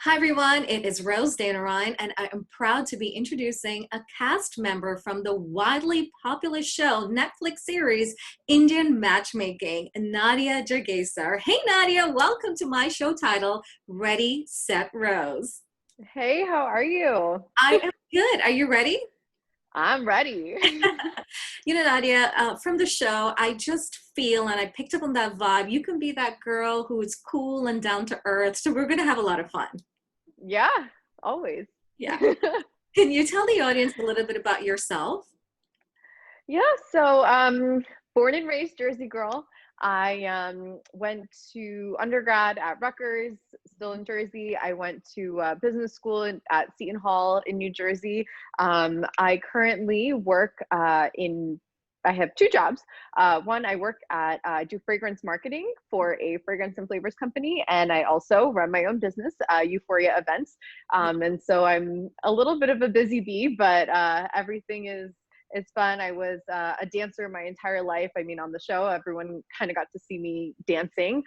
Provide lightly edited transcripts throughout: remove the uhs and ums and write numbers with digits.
Hi everyone, it is Rose Deonarine, and I am proud to be introducing a cast member from the widely popular show Netflix series Indian Matchmaking, Nadia Jagesssar. Hey Nadia, welcome to my show title, Ready, Set, Rose. Hey, how are you? I am good. Are you ready? I'm ready. Nadia, from the show, I just feel, and I picked up on that vibe, you can be that girl who is cool and down to earth. So we're going to have a lot of fun. Yeah, always. Yeah. Can you tell the audience a little bit about yourself? Yeah, so born and raised Jersey girl. I went to undergrad at Rutgers, still in Jersey. I went to business school at Seton Hall in New Jersey. I currently work I have two jobs. One, I work at, do fragrance marketing for a fragrance and flavors company, and I also run my own business, Euphoria Events. And so I'm a little bit of a busy bee, but everything is it's fun. I was a dancer my entire life. I mean, on the show, everyone kind of got to see me dancing.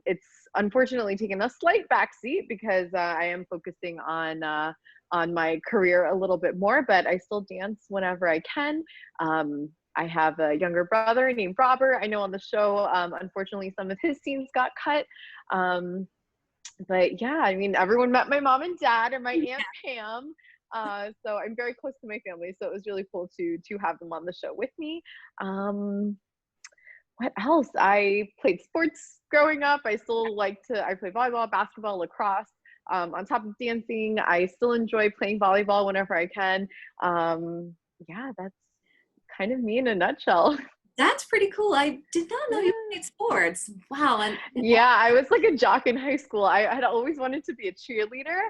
It's unfortunately taken a slight backseat because I am focusing on my career a little bit more, but I still dance whenever I can. I have a younger brother named Robert. I know on the show, unfortunately, some of his scenes got cut. But yeah, I mean, everyone met my mom and dad and my aunt Pam. So I'm very close to my family. So it was really cool to have them on the show with me. What else? I played sports growing up. I play volleyball, basketball, lacrosse. On top of dancing, I still enjoy playing volleyball whenever I can. Yeah, that's kind of me in a nutshell. That's pretty cool. I did not know you Yeah. played sports. Wow. And Yeah, I was like a jock in high school. I had always wanted to be a cheerleader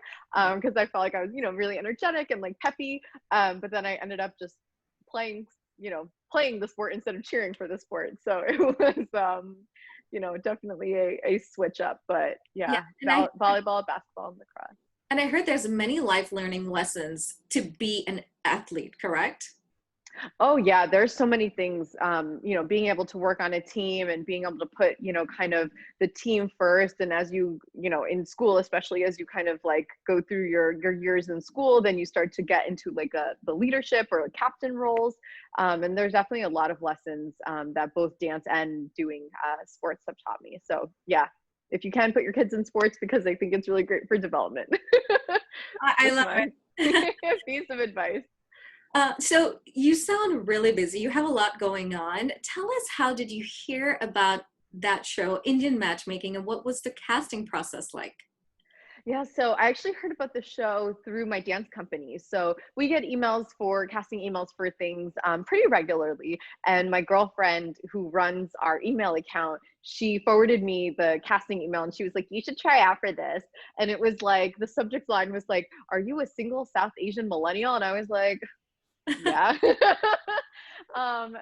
because I felt like I was, really energetic and like peppy. But then I ended up just playing, playing the sport instead of cheering for the sport. So it was, definitely a switch up. But yeah, yeah, and I volleyball, basketball, and lacrosse. and I heard there's many life learning lessons to be an athlete, correct? Oh yeah, there's so many things. Being able to work on a team and being able to put, kind of the team first. And as in school, especially as you kind of like go through your years in school, then you start to get into like the leadership or captain roles. And there's definitely a lot of lessons that both dance and doing sports have taught me. So yeah, if you can put your kids in sports because I think it's really great for development. I Just love my it. piece of advice. So you sound really busy. You have a lot going on. Tell us, how did you hear about that show, Indian Matchmaking, and what was the casting process like? Yeah, so I actually heard about the show through my dance company. So we get casting emails for things pretty regularly. And my girlfriend who runs our email account, she forwarded me the casting email and she was like, you should try out for this. And it was like, the subject line was like, are you a single South Asian millennial? And I was like, yeah.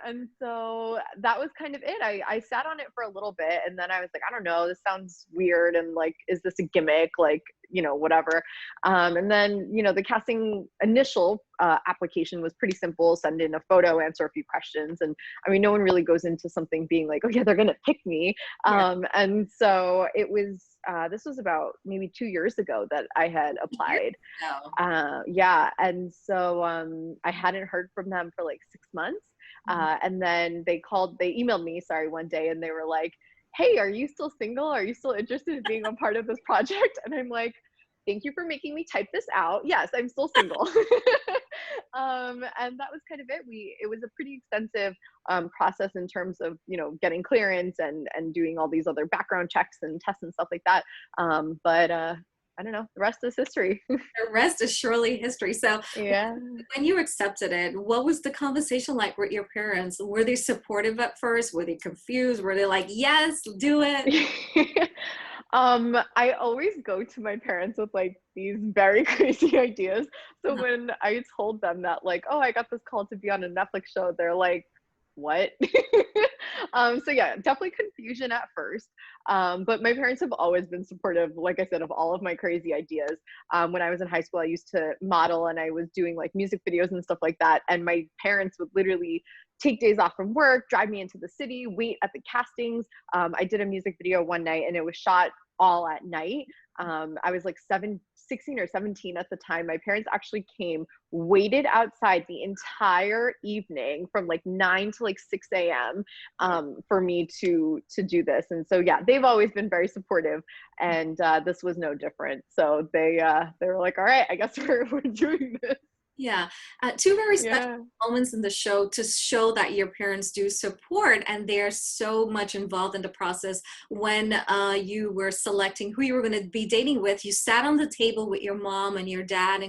And so that was kind of it. I sat on it for a little bit and then I was like, I don't know, this sounds weird. And like, is this a gimmick? Like, whatever. And then, the casting initial application was pretty simple. Send in a photo, answer a few questions. And I mean, no one really goes into something being like, oh yeah, they're going to pick me. Yeah. And so it was, this was about maybe 2 years ago that I had applied. No. Yeah, and so I hadn't heard from them for like 6 months, and then they emailed me, sorry, one day, and they were like, "Hey, are you still single? Are you still interested in being a part of this project?" And I'm like, "Thank you for making me type this out. Yes, I'm still single." And that was kind of it. It was a pretty extensive process in terms of getting clearance and doing all these other background checks and tests and stuff like that. But I don't know. The rest is history. The rest is surely history. So Yeah. when you accepted it, what was the conversation like with your parents? Were they supportive at first? Were they confused? Were they like, yes, do it? I always go to my parents with like these very crazy ideas. So Uh-huh. when I told them that like, oh, I got this call to be on a Netflix show, they're like, what? So yeah, definitely confusion at first. But my parents have always been supportive, like I said, of all of my crazy ideas. When I was in high school, I used to model and I was doing like music videos and stuff like that. And my parents would literally take days off from work, drive me into the city, wait at the castings. I did a music video one night and it was shot all at night. I was like 16 or 17 at the time. My parents actually came, waited outside the entire evening from like 9 to like 6 a.m. For me to do this. And so yeah, they've always been very supportive, and this was no different. So they were like, all right, I guess we're doing this. Yeah, two very special Yeah. moments in the show to show that your parents do support and they're so much involved in the process. When you were selecting who you were going to be dating with, you sat on the table with your mom and your dad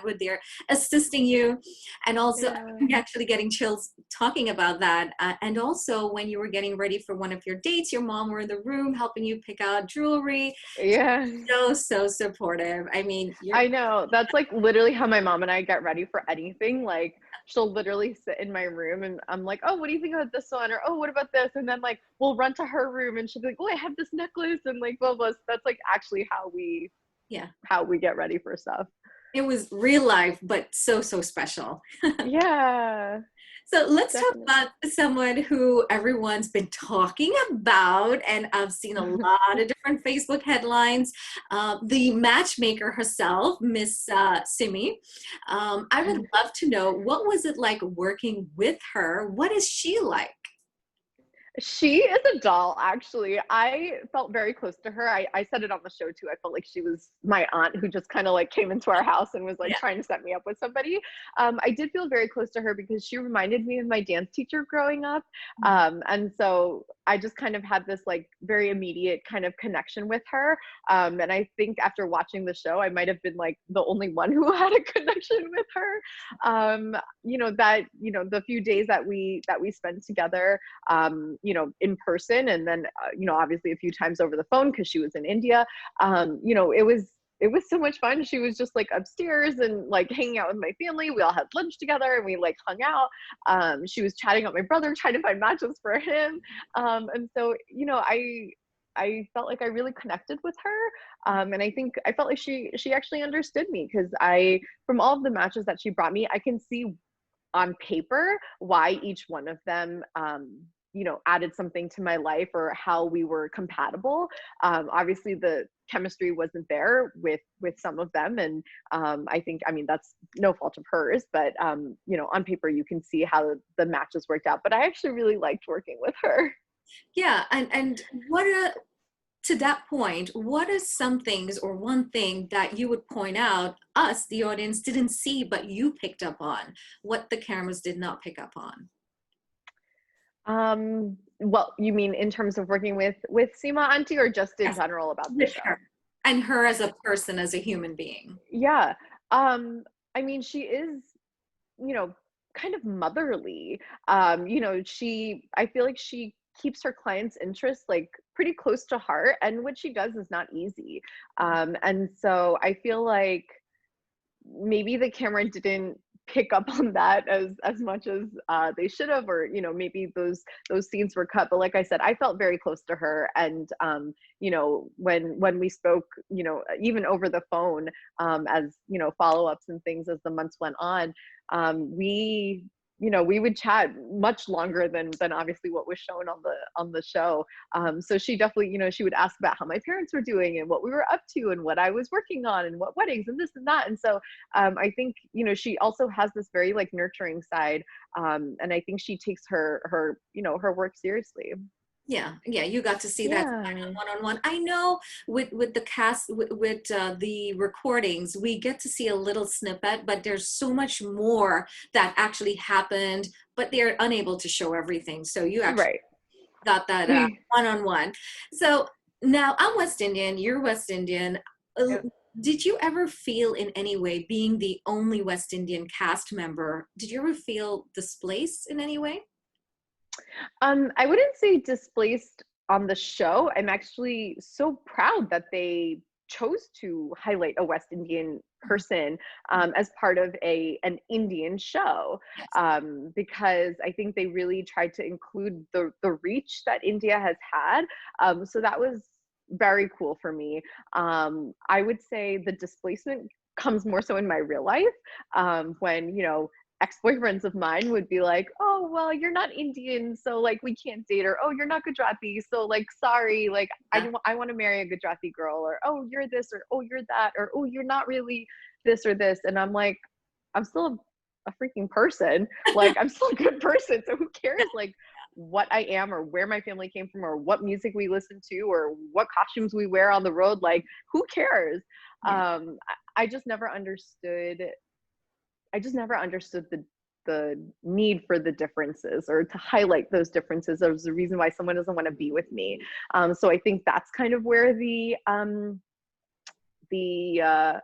were there assisting you. And also, Yeah. I'm actually getting chills talking about that. And also, when you were getting ready for one of your dates, your mom were in the room helping you pick out jewelry. Yeah. So, so supportive. I mean, you're, I know. That's like literally how my mom and I get ready for anything. Like she'll literally sit in my room and I'm like, "Oh, what do you think about this one?" Or, "Oh, what about this?" And then like we'll run to her room and she'll be like, "Oh, I have this necklace," and like blah blah. That's like actually yeah. how we get ready for stuff. It was real life, but so, so special. Yeah, So let's talk definitely. about someone who everyone's been talking about, and I've seen a lot of different Facebook headlines. The matchmaker herself, Miss Simmi. I would love to know, what was it like working with her? What is she like? She is a doll, actually. I felt very close to her. I said it on the show too. I felt like she was my aunt who just kind of like came into our house and was like Yeah. trying to set me up with somebody. I did feel very close to her because she reminded me of my dance teacher growing up. And so I just kind of had this like very immediate kind of connection with her. And I think after watching the show, I might have been like the only one who had a connection with her. The few days that we spent together, in person, and then, obviously a few times over the phone because she was in India. It was so much fun. She was just like upstairs and like hanging out with my family. We all had lunch together and we like hung out. She was chatting with my brother, trying to find matches for him. And so, I felt like I really connected with her. And I think I felt like she actually understood me because from all of the matches that she brought me, I can see on paper why each one of them added something to my life or how we were compatible. Obviously the chemistry wasn't there with some of them, and I mean that's no fault of hers, but on paper you can see how the matches worked out. But I actually really liked working with her. Yeah, and to that point, what are some things or one thing that you would point out us, the audience, didn't see but you picked up on, what the cameras did not pick up on? Well, you mean in terms of working with Seema Auntie, or just in Yes, general about the with show? her and her as a person, as a human being. Yeah. Um, I mean, she is, you know, kind of motherly. I feel like she keeps her clients' interests like pretty close to heart, and what she does is not easy. And so I feel like maybe the camera didn't pick up on that as much as they should have, or maybe those scenes were cut. But like I said, I felt very close to her, and when we spoke, even over the phone, as follow-ups and things as the months went on, we would chat much longer than obviously what was shown on the show. So she definitely, she would ask about how my parents were doing and what we were up to and what I was working on and what weddings and this and that. And so I think, she also has this very like nurturing side. And I think she takes her work seriously. Yeah, yeah, you got to see that Yeah. one-on-one. I know with the cast, with the recordings, we get to see a little snippet, but there's so much more that actually happened, but they're unable to show everything. So you actually Right. got that one-on-one. So now I'm West Indian, you're West Indian. Uh, Yep. Did you ever feel in any way, being the only West Indian cast member, did you ever feel displaced in any way? I wouldn't say displaced on the show. I'm actually so proud that they chose to highlight a West Indian person as part of an Indian show, Yes. because I think they really tried to include the reach that India has had. So that was very cool for me. I would say the displacement comes more so in my real life, when ex-boyfriends of mine would be like, oh, well, you're not Indian, so like we can't date, or oh, you're not Gujarati, so like sorry, like Yeah. I want to marry a Gujarati girl, or oh, you're this, or oh, you're that, or oh, you're not really this or this. And I'm like, I'm still a freaking person. Like I'm still a good person. So who cares like what I am, or where my family came from, or what music we listen to, or what costumes we wear on the road? Like who cares? Yeah. I just never understood the need for the differences, or to highlight those differences as the reason why someone doesn't want to be with me. So I think that's kind of where the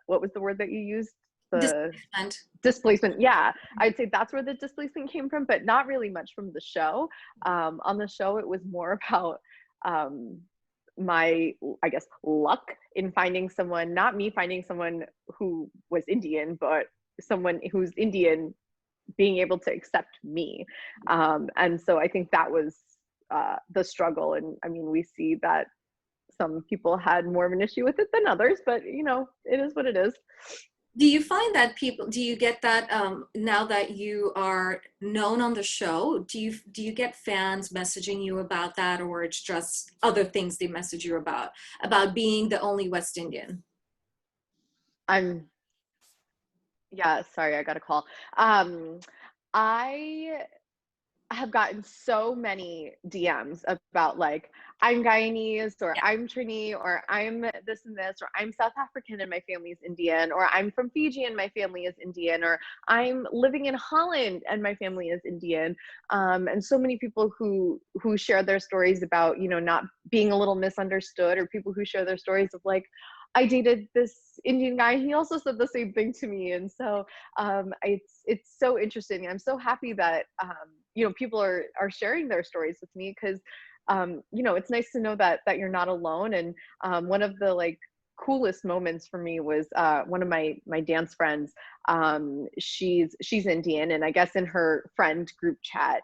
what was the word that you used? The Displacement. displacement. Yeah, I'd say that's where the displacement came from, but not really much from the show. On the show, it was more about my, I guess, luck in finding someone, not me finding someone who was Indian, but someone who's Indian being able to accept me. And so I think that was the struggle. And I mean, we see that some people had more of an issue with it than others, but you know, it is what it is. Do you find that people, do you get that now that you are known on the show, do you get fans messaging you about that, or it's just other things they message you about being the only West Indian? I'm, yeah, sorry, I got a call. I have gotten so many DMs about like, I'm Guyanese, or Yeah. I'm Trini, or I'm this and this, or I'm South African and my family is Indian, or I'm from Fiji and my family is Indian, or I'm living in Holland and my family is Indian. And so many people who share their stories about, you know, not being a little misunderstood, or people who share their stories of like, I dated this Indian guy, he also said the same thing to me. And so it's so interesting. I'm so happy that you know, people are sharing their stories with me, because you know, it's nice to know that you're not alone. And one of the like coolest moments for me was one of my dance friends. She's Indian, and I guess in her friend group chat,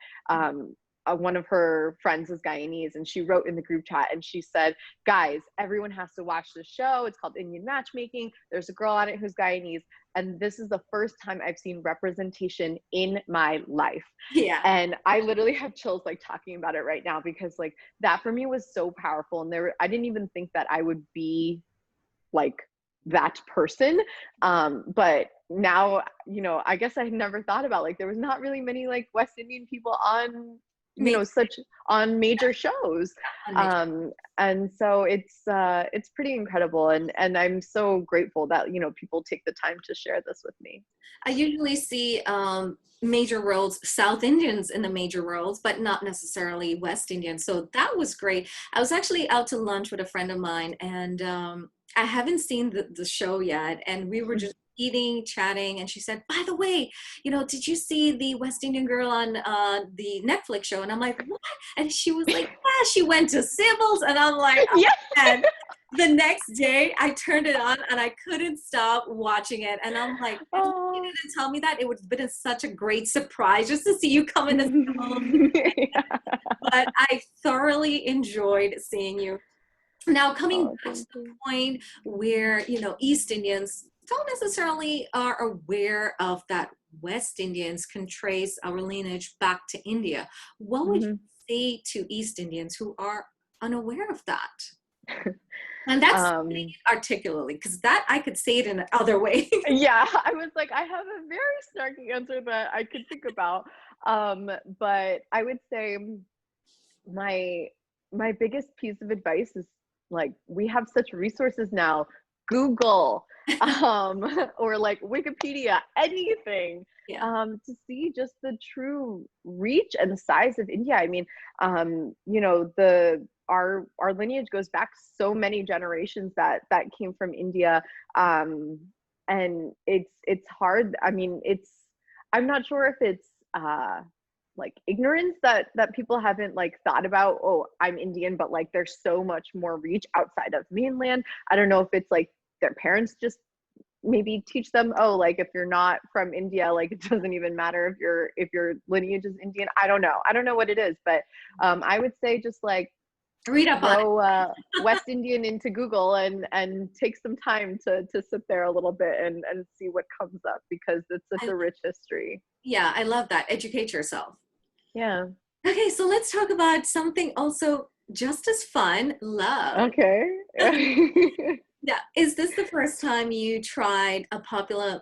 one of her friends is Guyanese, and she wrote in the group chat and she said, guys, everyone has to watch this show. It's called Indian Matchmaking. There's a girl on it who's Guyanese, and this is the first time I've seen representation in my life. Yeah. And I literally have chills like talking about it right now, because like that for me was so powerful. And I didn't even think that I would be like that person. But now, you know, I guess I never thought about like, there was not really many like West Indian people on, you Me. know, such on major shows. And so it's pretty incredible. And I'm so grateful that, you know, people take the time to share this with me. I usually see major roles, South Indians in the major roles, but not necessarily West Indians. So that was great. I was actually out to lunch with a friend of mine, and I haven't seen the show yet. And we were just eating, chatting, and she said, by the way, you know, did you see the West Indian girl on the Netflix show? And I'm like, what? And she was like, yeah, she went to Civils. And I'm like, oh, Yeah. man. The next day I turned it on and I couldn't stop watching it. And I'm like, if you Oh. didn't tell me that, it would have been such a great surprise just to see you come in the film. Yeah. But I thoroughly enjoyed seeing you. Now, coming Oh, back to thank the you. point where, you know, East Indians don't necessarily are aware of that West Indians can trace our lineage back to India. What would you Hmm. say to East Indians who are unaware of that? And that's um articulately, because that I could say it in other ways. Yeah, I was like, I have a very snarky answer that I could think about. But I would say my my biggest piece of advice is like, we have such resources now. Google, or like Wikipedia, anything, Yeah. to see just the true reach and size of India. I mean, you know, our lineage goes back so many generations that came from India. And it's hard. I mean, I'm not sure if it's like ignorance that people haven't like thought about, oh, I'm Indian, but like there's so much more reach outside of mainland. I don't know if it's like their parents just maybe teach them, oh, like if you're not from India, like it doesn't even matter if your lineage is Indian. I don't know what it is, but I would say just like Read up on throw West Indian into Google and take some time to sit there a little bit and see what comes up, because it's such it. a rich history. Yeah, I love that. Educate yourself. Yeah. Okay, so let's talk about something also just as fun, love. Okay. Yeah, is this the first time you tried a popular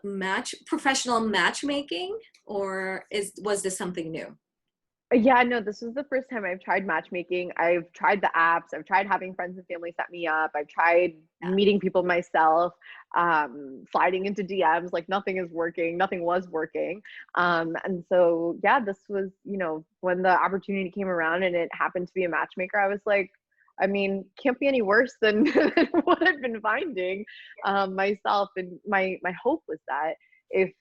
professional matchmaking, or was this something new? Yeah, no, this was the first time I've tried matchmaking. I've tried the apps. I've tried having friends and family set me up. I've tried Yeah. meeting people myself, sliding into DMs, like nothing is working, nothing was working. And so, yeah, this was, when the opportunity came around and it happened to be a matchmaker, I was like, I mean, can't be any worse than, than what I've been finding myself. And my hope was that if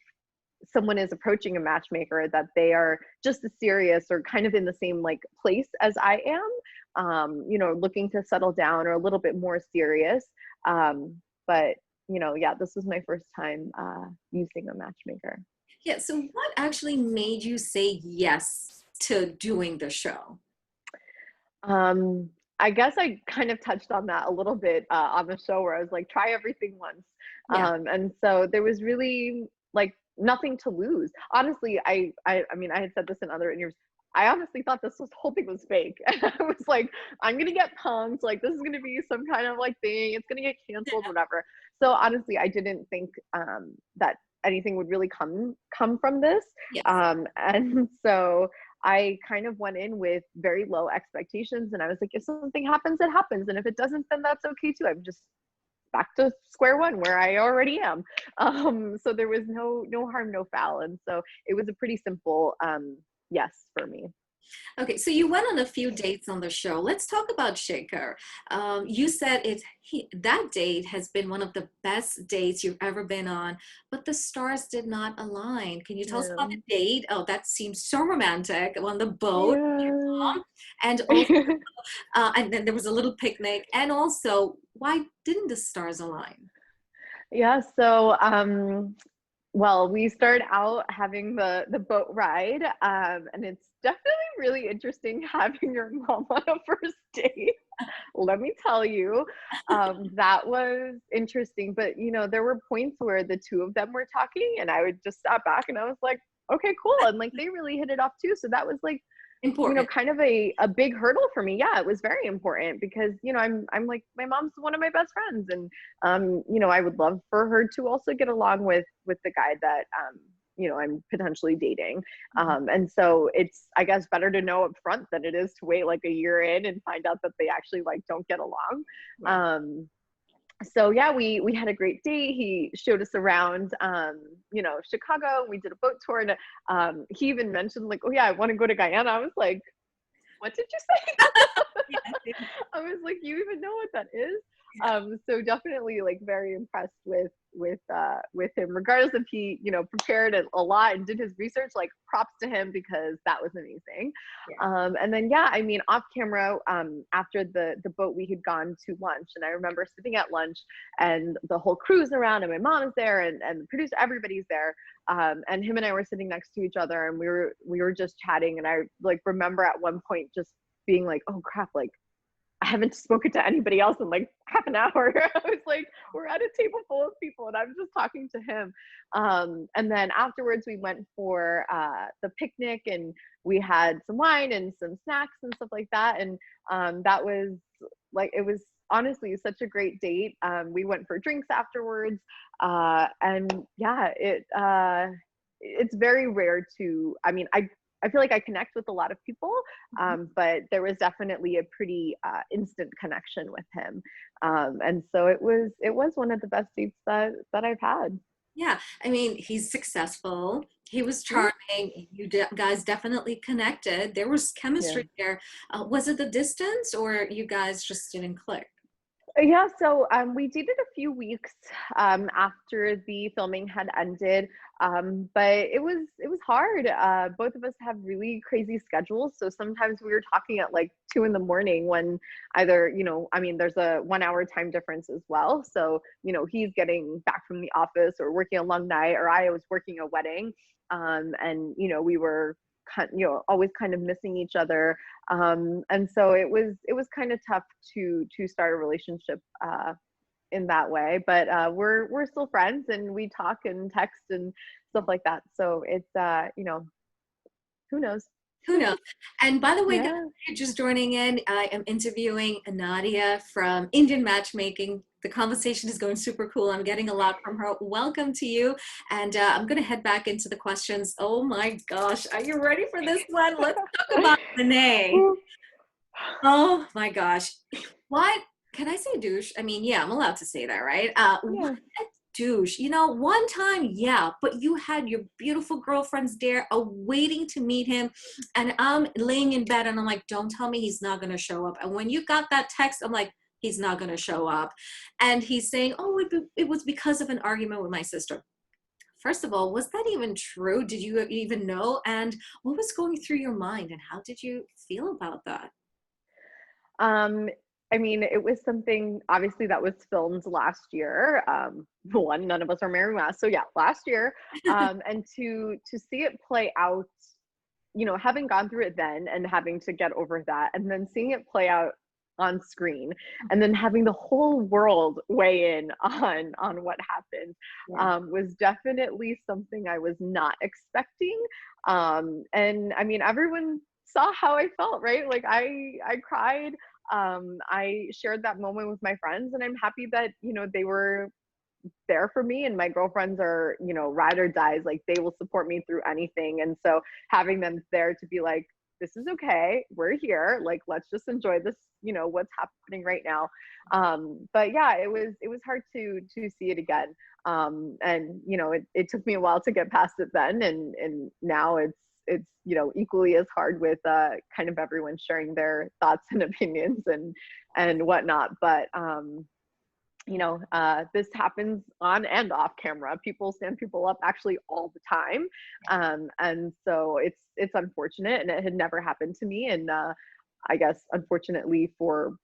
someone is approaching a matchmaker, that they are just as serious or kind of in the same like place as I am, looking to settle down or a little bit more serious. But yeah, this was my first time using a matchmaker. Yeah, so what actually made you say yes to doing the show? Um, I guess I kind of touched on that a little bit on the show, where I was like, try everything once. Yeah. And so there was really like nothing to lose. Honestly, I mean, I had said this in other interviews. I honestly thought whole thing was fake. And I was like, I'm gonna get punked. Like this is gonna be some kind of like thing. It's gonna get canceled, whatever. So honestly, I didn't think that anything would really come from this. Yes. And so I kind of went in with very low expectations, and I was like, if something happens, it happens, and if it doesn't, then that's okay too. I'm just back to square one where I already am. So there was no harm, no foul, and so it was a pretty simple yes for me. Okay, so you went on a few dates on the show. Let's talk about Shaker. You said that date has been one of the best dates you've ever been on, but the stars did not align. Can you tell us Yeah. about the date? Oh, that seems so romantic on the boat. Yeah. And also, and then there was a little picnic. And also, why didn't the stars align? Yeah. So well, we start out having the boat ride, and it's definitely really interesting having your mom on a first date. Let me tell you, that was interesting. But there were points where the two of them were talking, and I would just stop back, and I was like, okay, cool, and like they really hit it off too. So that was like Important. kind of a big hurdle for me. Yeah, it was very important because, I'm like, my mom's one of my best friends. And, I would love for her to also get along with the guy that, I'm potentially dating. And so it's, I guess, better to know up front than it is to wait like a year in and find out that they actually like don't get along. Yeah. So yeah, we had a great date. He showed us around, Chicago. We did a boat tour, and he even mentioned like, oh yeah, I want to go to Guyana. I was like, what did you say? Yeah. I was like, you even know what that is? So definitely like very impressed with him, regardless if he, prepared a lot and did his research, like props to him because that was amazing. Yeah. And then yeah, I mean off camera, after the boat, we had gone to lunch, and I remember sitting at lunch and the whole crew's around and my mom is there and the producer, everybody's there. And him and I were sitting next to each other, and we were just chatting, and I like remember at one point just being like, oh crap, like I haven't spoken to anybody else in like half an hour. I was like, we're at a table full of people and I'm just talking to him. And then afterwards we went for the picnic, and we had some wine and some snacks and stuff like that. And that was like, it was honestly such a great date. We went for drinks afterwards. And yeah, it's very rare to, I mean, I feel like I connect with a lot of people, but there was definitely a pretty instant connection with him, and so it was one of the best dates that I've had. Yeah, I mean, he's successful. He was Mhm. charming. Guys definitely connected. There was Yeah. chemistry there. Was it the distance, or you guys just didn't click? Yeah, so we dated a few weeks after the filming had ended, but it was hard. Both of us have really crazy schedules, so sometimes we were talking at like 2 in the morning when either I mean, there's a 1 hour time difference as well. So he's getting back from the office or working a long night, or I was working a wedding, and we were always kind of missing each other. And so it was kind of tough to start a relationship in that way, but we're still friends, and we talk and text and stuff like that. So it's who knows. Who knows? And by the way, guys, Yeah. if you're just joining in, I am interviewing Nadia from Indian Matchmaking. The conversation is going super cool. I'm getting a lot from her. Welcome to you. And I'm going to head back into the questions. Oh my gosh, are you ready for this one? Let's talk about Renee. Oh my gosh. What can I say douche? I mean, yeah, I'm allowed to say that, right? What Yeah. a douche. You know, one time, yeah, but you had your beautiful girlfriends there waiting to meet him. And I'm laying in bed and I'm like, don't tell me he's not going to show up. And when you got that text, I'm like, he's not going to show up. And he's saying, oh, it was because of an argument with my sister. First of all, was that even true? Did you even know? And what was going through your mind? And how did you feel about that? Um, I mean, it was something obviously that was filmed last year. One, none of us are Mary Mass, so yeah, last year. And to see it play out, having gone through it then and having to get over that, and then seeing it play out on screen, and then having the whole world weigh in on what happened, Yeah. was definitely something I was not expecting. And I mean, everyone saw how I felt, right? Like I cried. I shared that moment with my friends, and I'm happy that they were there for me. And my girlfriends are ride or dies, like they will support me through anything. And so having them there to be like, this is okay, we're here, like let's just enjoy this, what's happening right now. But yeah, it was hard to see it again. And it took me a while to get past it then, and now it's equally as hard with kind of everyone sharing their thoughts and opinions and whatnot. But this happens on and off camera. People stand people up actually all the time. And so it's unfortunate, and it had never happened to me. And I guess unfortunately for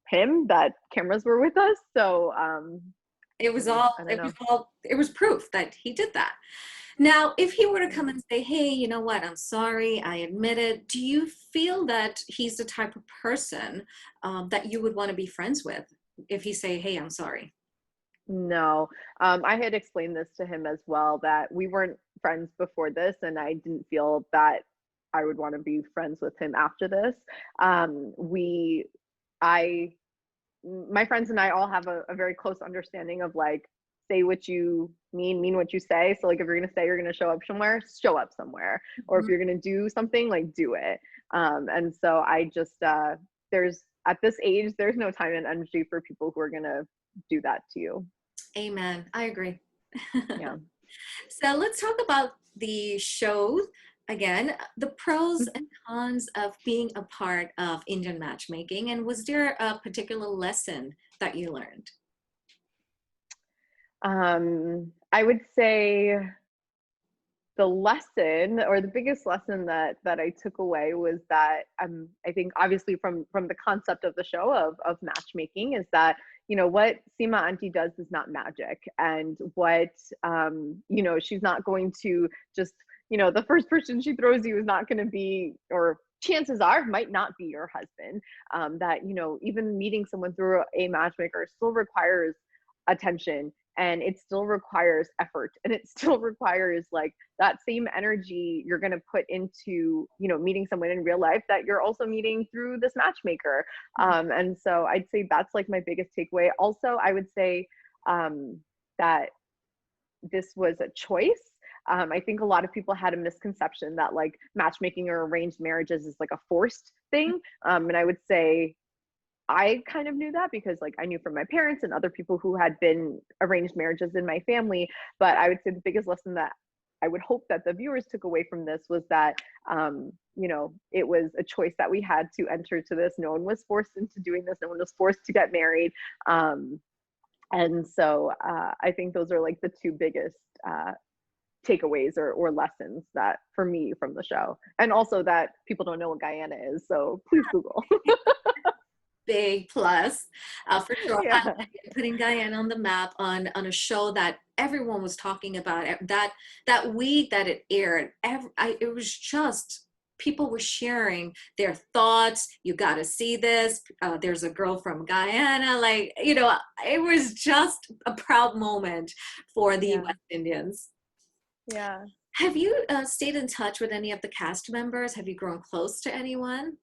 him, that cameras were with us. So It was I don't know. it was proof that he did that. Now, if he were to come and say, hey, you know what, I'm sorry, I admit it, do you feel that he's the type of person that you would want to be friends with if he say, hey, I'm sorry? No, I had explained this to him as well, that we weren't friends before this, and I didn't feel that I would want to be friends with him after this. I, my friends and I all have a very close understanding of like, say what you mean what you say. So like, if you're gonna say you're gonna show up somewhere, or if Mhm. you're gonna do something, like do it. And so I just there's at this age, there's no time and energy for people who are gonna do that to you. Amen. I agree. Yeah. So let's talk about the show again, the pros and cons of being a part of Indian matchmaking. And was there a particular lesson that you learned? I would say the lesson, or the biggest lesson that I took away, was that I think obviously from the concept of the show of matchmaking, is that what Seema Auntie does is not magic. And what she's not going to just the first person she throws you is not going to be, or chances are might not be, your husband. That even meeting someone through a matchmaker still requires attention, and it still requires effort, and it still requires like that same energy you're going to put into meeting someone in real life, that you're also meeting through this matchmaker. And so I'd say that's like my biggest takeaway. Also, I would say that this was a choice. I think a lot of people had a misconception that like matchmaking or arranged marriages is like a forced thing. And I would say I kind of knew that because like I knew from my parents and other people who had been arranged marriages in my family. But I would say the biggest lesson that I would hope that the viewers took away from this was that it was a choice that we had to enter to this. No one was forced into doing this. No one was forced to get married. And so I think those are like the two biggest takeaways or lessons that for me from the show. And also that people don't know what Guyana is, so please Google. big plus for sure. Yeah. Putting Guyana on the map on a show that everyone was talking about that week that it aired. It was just people were sharing their thoughts. You got to see this. There's a girl from Guyana. Like, it was just a proud moment for the Yeah. West Indians. Yeah. Have you stayed in touch with any of the cast members? Have you grown close to anyone?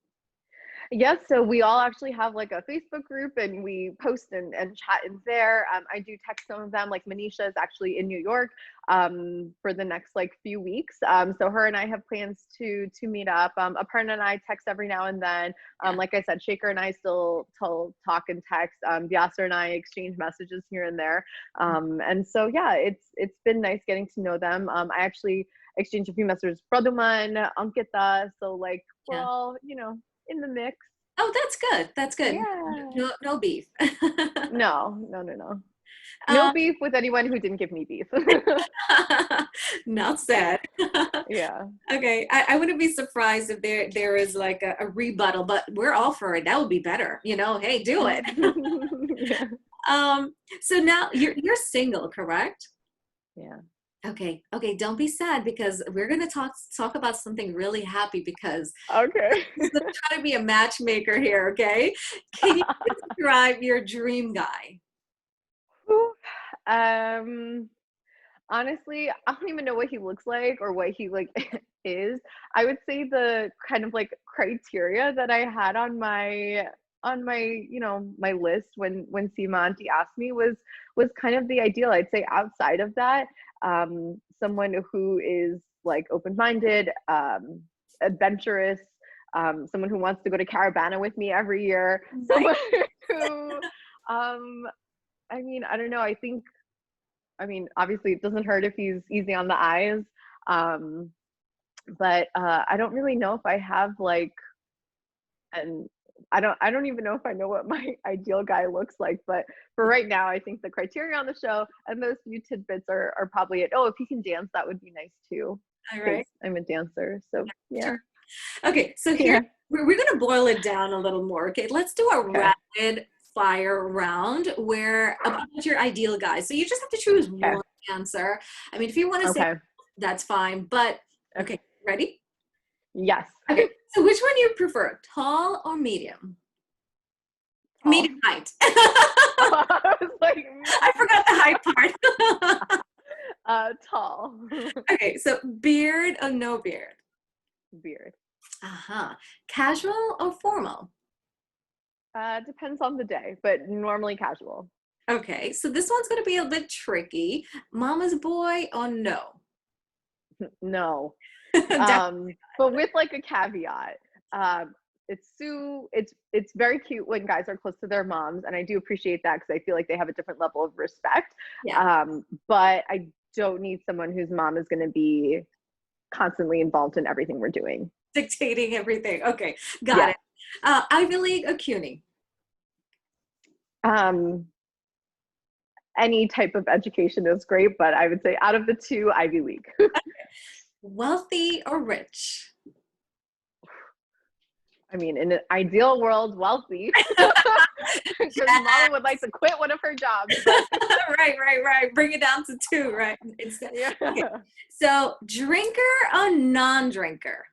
Yes, so we all actually have like a Facebook group and we post and chat in there. I do text some of them, like Manisha is actually in New York for the next like few weeks. So her and I have plans to meet up. Aparna and I text every now and then. Yeah. Like I said, Shaker and I still talk and text. Vyasar and I exchange messages here and there. And so yeah, it's been nice getting to know them. I actually exchanged a few messages with Praduman, Ankita. So like we're Yeah. all, in the mix. Oh, that's good. That's good. Yeah. No beef. No, no, no, no. No Um, beef with anyone who didn't give me beef. not sad. Yeah. Okay, I wouldn't be surprised if there is like a rebuttal, but we're all for it. That would be better. Hey, do it. Yeah. So now you're single, correct? Yeah. Okay, okay, don't be sad because we're gonna talk about something really happy because Okay. I'm trying to be a matchmaker here, okay? Can you describe your dream guy? Whew. um Honestly, I don't even know what he looks like or what he like is. I would say the kind of like criteria that I had on my my list when Seema Auntie asked me was kind of the ideal. I'd say outside of that, someone who is like open-minded, adventurous, someone who wants to go to Caravana with me every year, Nice. someone who I mean, I don't know. Obviously, it doesn't hurt if he's easy on the eyes. Um, but I don't really know if I have like, and I don't even know if I know what my ideal guy looks like. But for right now, I think the criteria on the show and those few tidbits are probably it. Oh, if he can dance, that would be nice too, All because right. I'm a dancer. So yeah, Sure. Okay, so here yeah. we're going to boil it down a little more. Okay, let's do a Okay, rapid fire round where about your ideal guy. So you just have to choose okay, one answer. I mean, if you want to say okay, that's fine, but okay. okay, ready? Yes. Okay, so which one do you prefer, tall or medium? Tall. Medium height. I was like, I forgot the height part. tall. Okay, so beard or no beard? Beard. Uh-huh. Casual or formal? Depends on the day, but normally casual. Okay, so this one's going to be a bit tricky. Mama's boy or no? No. Definitely. But with like a caveat. It's very cute when guys are close to their moms, and I do appreciate that because I feel like they have a different level of respect. Yeah, But I don't need someone whose mom is going to be constantly involved in everything we're doing. dictating everything. Okay, got Yeah. it. Ivy League or CUNY? Um, any type of education is great, but I would say out of the two, Ivy League. Wealthy or rich? I mean, in an ideal world, wealthy, because Yeah. Mama would like to quit one of her jobs. But Right. Bring it down to two, right? yeah, Okay. So, drinker or non-drinker?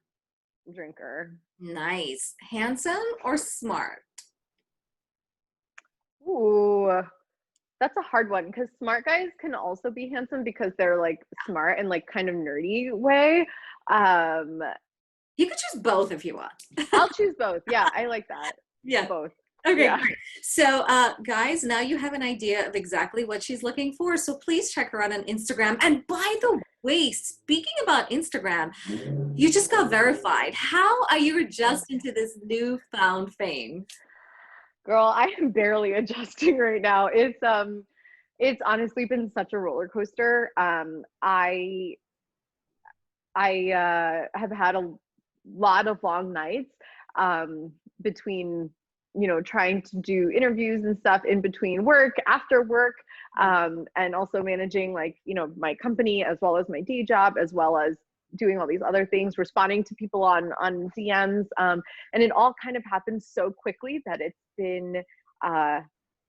drinker. Nice. Handsome or smart? Ooh, that's a hard one because smart guys can also be handsome because they're like smart and like kind of nerdy way. Um, You could choose both if you want. I'll choose both. Yeah, I like that. Yeah. Both. Okay, Yeah. great. So, guys, now you have an idea of exactly what she's looking for. So please check her out on Instagram. And by the way, speaking about Instagram, you just got verified. How are you adjusting to this newfound fame? Girl, I am barely adjusting right now. It's honestly been such a roller coaster. I have had a lot of long nights between trying to do interviews and stuff in between work, after work, and also managing like my company as well as my day job as well as doing all these other things, responding to people on DMs. And it all kind of happened so quickly that it's been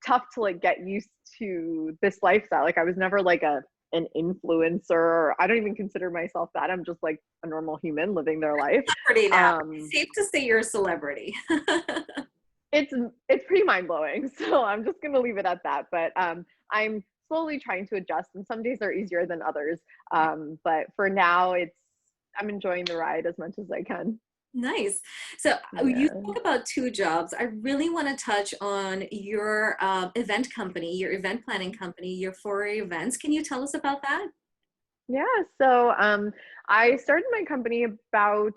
tough to like get used to this lifestyle. Like I was never like an influencer. I don't even consider myself that. I'm just like a normal human living their life. Celebrity now. Safe to say you're a celebrity. It's pretty mind-blowing. So I'm just gonna leave it at that. But I'm slowly trying to adjust, and some days are easier than others. But for now, I'm enjoying the ride as much as I can. Nice. So you Yeah. talk about two jobs. I really want to touch on your event company, your event planning company, your Foray Events. Can you tell us about that? Yeah, so I started my company about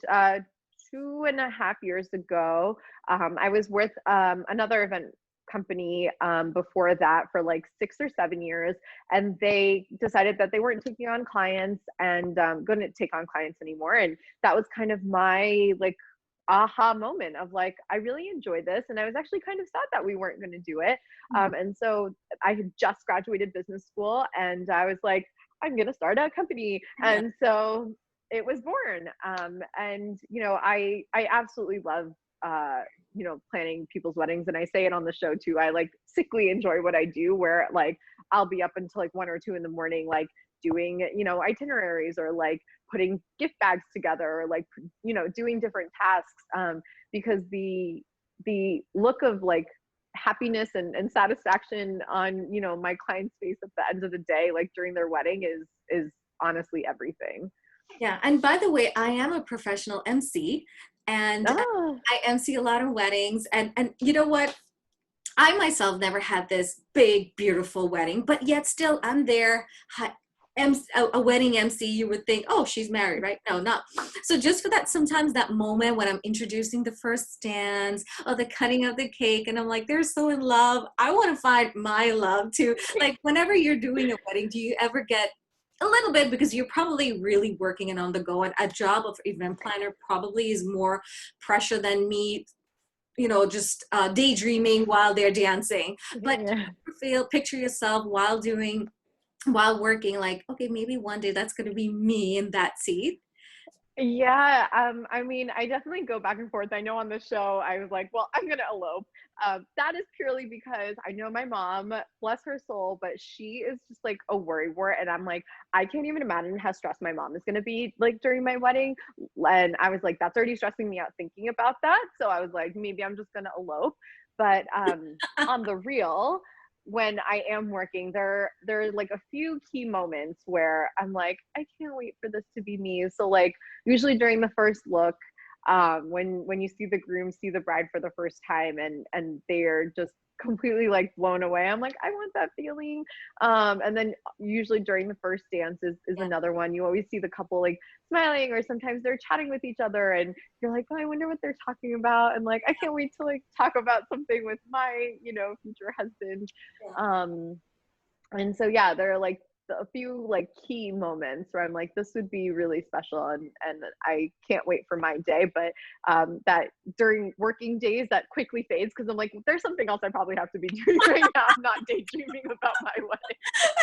2.5 years ago. I was with another event company before that for like 6 or 7 years, and they decided that they weren't taking on clients and going to take on clients anymore. And that was kind of my like aha moment of like, I really enjoy this. And I was actually kind of sad that we weren't going to do it. And so I had just graduated business school, and I was like, I'm going to start a company. Yeah. And so it was born. And, I absolutely love, planning people's weddings. And I say it on the show too. I like sickly enjoy what I do, where like I'll be up until like 1 or 2 in the morning, like doing, itineraries or like putting gift bags together or like, doing different tasks. Because the look of like happiness and satisfaction on my client's face at the end of the day, like during their wedding, is honestly everything. Yeah. And by the way, I am a professional MC, and Oh, I MC a lot of weddings. And you know what? I myself never had this big, beautiful wedding, but yet still I'm there. A wedding MC, you would think, oh, she's married, right? No, not. So just for that, sometimes that moment when I'm introducing the first dance or the cutting of the cake, and I'm like, they're so in love. I want to find my love too. Like whenever you're doing a wedding, do you ever get a little bit, because you're probably really working and on the go, and a job of event planner probably is more pressure than me, just daydreaming while they're dancing. But do yeah. you feel, picture yourself while working, like, okay, maybe one day that's going to be me in that seat? Yeah, I mean, I definitely go back and forth. I know on the show I was like, well, I'm gonna elope. That is purely because I know my mom, bless her soul, but she is just like a worrywart, and I'm like, I can't even imagine how stressed my mom is gonna be like during my wedding. And I was like, that's already stressing me out thinking about that. So I was like, maybe I'm just gonna elope. But on the real, when I am working, there are like a few key moments where I'm like, I can't wait for this to be me. So like usually during the first look, when you see the groom see the bride for the first time, and they're just completely like blown away, I'm like, I want that feeling. And then usually during the first dance is Yeah. another one. You always see the couple like smiling, or sometimes they're chatting with each other, and you're like, oh, I wonder what they're talking about. And like, I can't wait to like talk about something with my future husband. um and so yeah, there are like a few like key moments where I'm like, this would be really special, and I can't wait for my day. But that during working days, that quickly fades, because I'm like, there's something else I probably have to be doing right now. I'm not daydreaming about my wedding.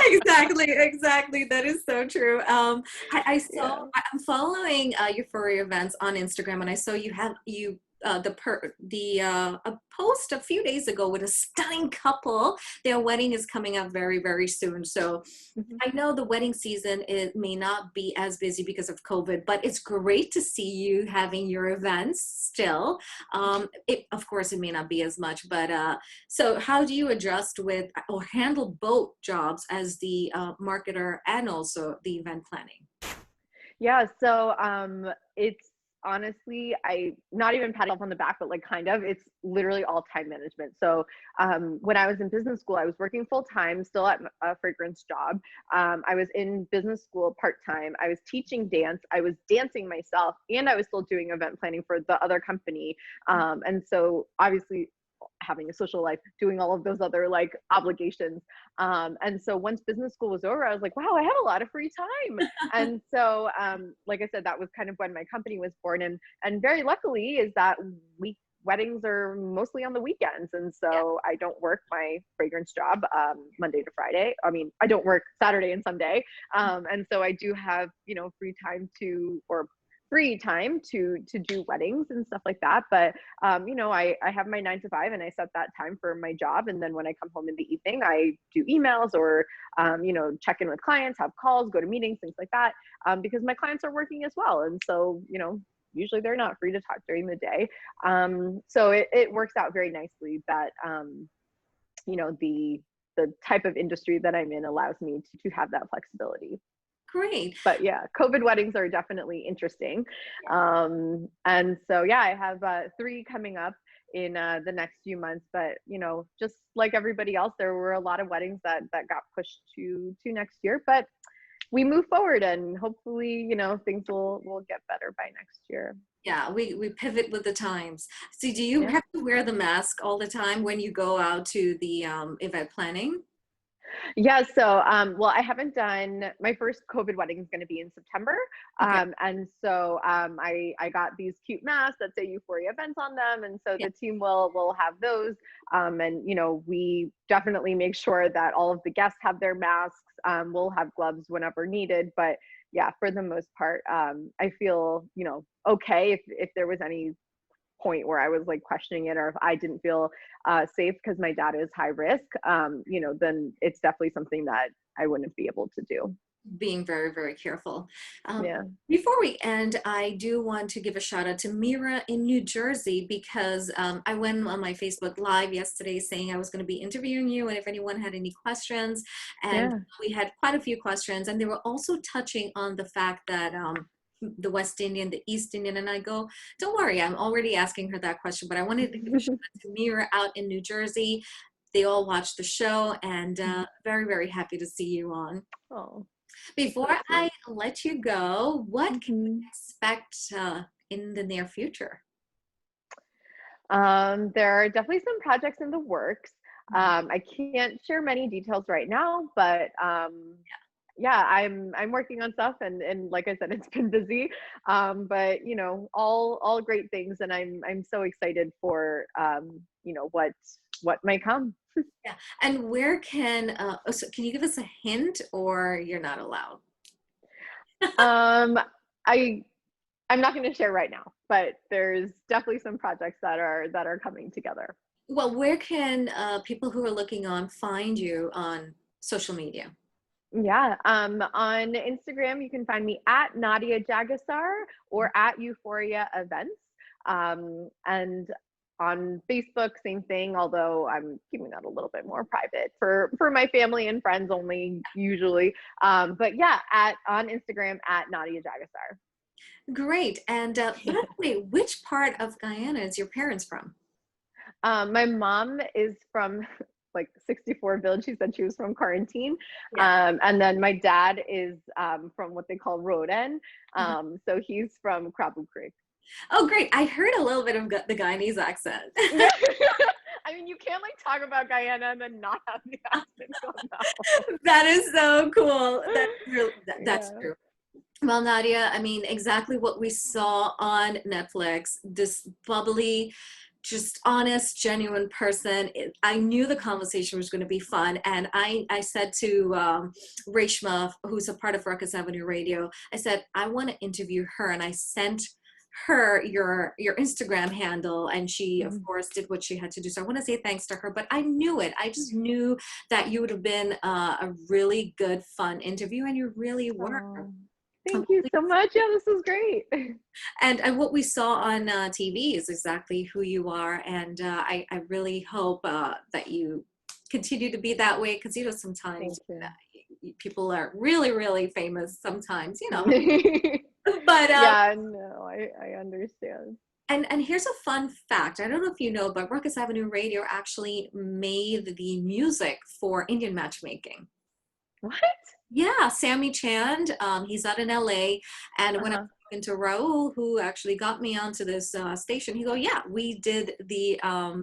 Exactly. That is so true. Yeah. I'm following your furry events on Instagram, and I saw you a post a few days ago with a stunning couple. Their wedding is coming up very, very soon. So Mhm. I know the wedding season, it may not be as busy because of COVID, but it's great to see you having your events still. Of course, it may not be as much, but so how do you adjust with or handle both jobs as the marketer and also the event planning? Yeah, so it's honestly, I not even patting myself on the back, but like kind of, it's literally all time management. So when I was in business school, I was working full time, still at a fragrance job. I was in business school part time. I was teaching dance. I was dancing myself, and I was still doing event planning for the other company. And so obviously having a social life, doing all of those other like obligations. And so once business school was over, I was like, wow, I have a lot of free time. And so, like I said, that was kind of when my company was born. And very luckily is that we weddings are mostly on the weekends. And so I don't work my fragrance job Monday to Friday. I mean, I don't work Saturday and Sunday. And so I do have, free time to do weddings and stuff like that. But I have my 9 to 5 and I set that time for my job. And then when I come home in the evening, I do emails or check in with clients, have calls, go to meetings, things like that, because my clients are working as well. And so usually they're not free to talk during the day. So it works out very nicely that the type of industry that I'm in allows me to have that flexibility. Great. But yeah, COVID weddings are definitely interesting. And so, yeah, I have 3 coming up in the next few months, but just like everybody else, there were a lot of weddings that got pushed to next year, but we move forward and hopefully, things will get better by next year. Yeah, we pivot with the times. So do you have to wear the mask all the time when you go out to the event planning? Yeah, so well, I haven't done my first COVID wedding is going to be in September, Okay. and so I got these cute masks that say Euphoria events on them, and so Yeah. the team will have those, and we definitely make sure that all of the guests have their masks. We'll have gloves whenever needed, but yeah, for the most part, I feel okay if there was any point where I was like questioning it, or if I didn't feel safe because my dad is high risk, then it's definitely something that I wouldn't be able to do. Being very, very careful. Yeah. Before we end, I do want to give a shout out to Mira in New Jersey because I went on my Facebook Live yesterday saying I was going to be interviewing you and if anyone had any questions. And Yeah. we had quite a few questions, and they were also touching on the fact that the West Indian, the East Indian, and I go, don't worry, I'm already asking her that question, but I wanted to give a shout out to Mira out in New Jersey. They all watched the show, and very, very happy to see you on. Oh, Before so I sweet. let you go, what can we Mhm. expect in the near future? There are definitely some projects in the works. Mhm. I can't share many details right now, but yeah, I'm working on stuff, and like I said, it's been busy. But all great things, and I'm so excited for what might come. Yeah. And where can, so can you give us a hint or you're not allowed? Um, I I'm not going to share right now, but there's definitely some projects that are coming together. Well, where can people who are looking on find you on social media? Yeah, on Instagram you can find me at Nadia Jagesssar or at Euphoria Events, and on Facebook same thing. Although I'm keeping that a little bit more private for my family and friends only usually. But yeah, at on Instagram at Nadia Jagesssar. Great. And by the way, which part of Guyana is your parents from? My mom is from like 64 Village. She said she was from Quarantine. Yeah. And then my dad is from what they call Roden. Uh-huh. So he's from Krabu Creek. Oh, great. I heard a little bit of the Guyanese accent. Yeah. I mean, you can't like talk about Guyana and then not have the accent come out. That is so cool. That's Yeah. true. Well, Nadia, I mean, exactly what we saw on Netflix, this bubbly, just honest, genuine person. I knew the conversation was going to be fun. And I said to Reshma, who's a part of Ruckus Avenue Radio, I said, I want to interview her. And I sent her your Instagram handle, and she of Mhm. course did what she had to do. So I want to say thanks to her, but I knew it. I just knew that you would have been a really good, fun interview, and you really were. Oh, thank you so much. Yeah, this was great. And what we saw on TV is exactly who you are, and I really hope that you continue to be that way, because Thank sometimes you. people are really, really famous sometimes, but Yeah, no, I understand. and here's a fun fact. I don't know if you know, but Ruckus Avenue Radio actually made the music for Indian Matchmaking. What? Yeah, Sammy Chand, he's out in LA. And when I Uh-huh. was talking to Raul, who actually got me onto this station, he go, yeah, we did the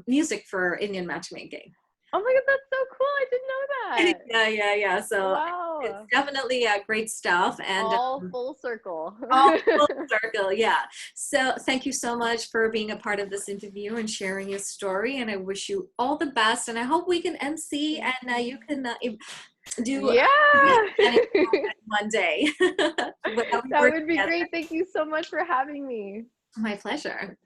music for Indian Matchmaking. Oh my God, that's so cool. I didn't know that. Yeah, yeah, yeah. So Wow. it's wow. definitely great stuff. And All full circle. all full circle, yeah. So thank you so much for being a part of this interview and sharing your story. And I wish you all the best. And I hope we can MC and you can do Yeah. one day. Without we That work would be together. great. Thank you so much for having me. My pleasure.